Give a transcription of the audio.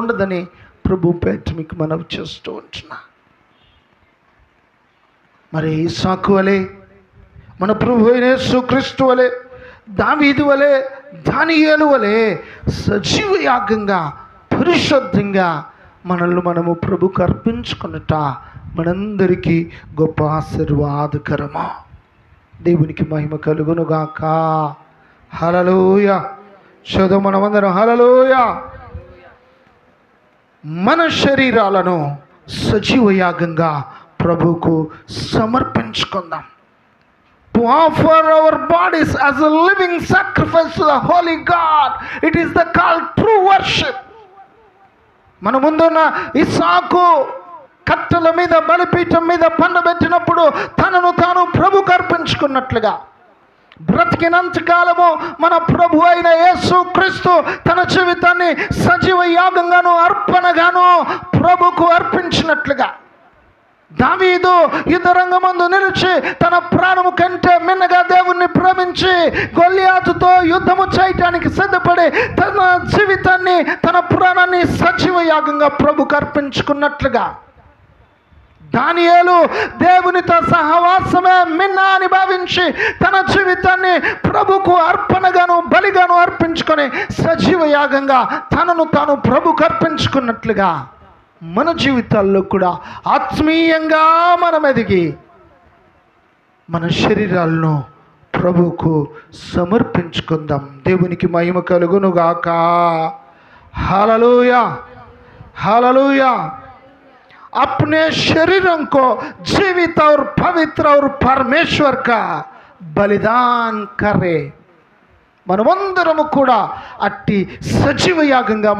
ఉండదని ప్రభు పేట మీకు మనవి చేస్తూ ఉంటున్నా. మరి ఇస్సాకు వలె, మన ప్రభు అయిన యేసుక్రీస్తు వలె, దావీదు వలె, దానియేలు వలె సజీవ యాగంగా పరిశుద్ధంగా మనల్ని మనము ప్రభుకు అర్పించుకున్నట మనందరికీ గొప్ప ఆశీర్వాదకరమా. దేవునికి మహిమ కలుగునుగాక. హల్లెలూయా. చదువు మనమందరం హల్లెలూయా. మన శరీరాలను సజీవ యాగంగా ప్రభువుకు సమర్పించుకుందాం. To offer our bodies as a living sacrifice to the holy God. It is the called true worship. మన ముందున్న ఇస్సాకు కట్టెల మీద బలిపీఠం మీద పండబెట్టినప్పుడు తనను తాను ప్రభుకు అర్పించుకున్నట్లుగా బ్రతికినంత కాలము మన ప్రభు అయిన యేసుక్రీస్తు తన జీవితాన్ని సజీవ యాగంగాను అర్పణగాను ప్రభుకు అర్పించినట్లుగా దావీదు యుద్ధరంగమందు నిలిచి తన ప్రాణము కంటే మిన్నగా దేవుణ్ణి ప్రేమించి గొల్లియాతుతో యుద్ధము చేయటానికి సిద్ధపడి తన జీవితాన్ని తన ప్రాణాన్ని సజీవ యాగంగా ప్రభుకు అర్పించుకున్నట్లుగా దానియేలు దేవునితో సహవాసమే మిన్నా అని భావించి తన జీవితాన్ని ప్రభుకు అర్పణగాను బలిగాను అర్పించుకొని సజీవ యాగంగా తనను తాను ప్రభుకు అర్పించుకున్నట్లుగా మన జీవితాల్లో కూడా ఆత్మీయంగా మనం ఎదిగి మన శరీరాలను ప్రభువుకు సమర్పించుకుందాం. దేవునికి మహిమ కలుగునుగాక. హల్లెలూయా. హల్లెలూయా. अपने शरीरों को जीवित और पवित्र और परमेश्वर का बलिदान करे. మనమందరము కూడా అట్టి సజీవ యాగంగా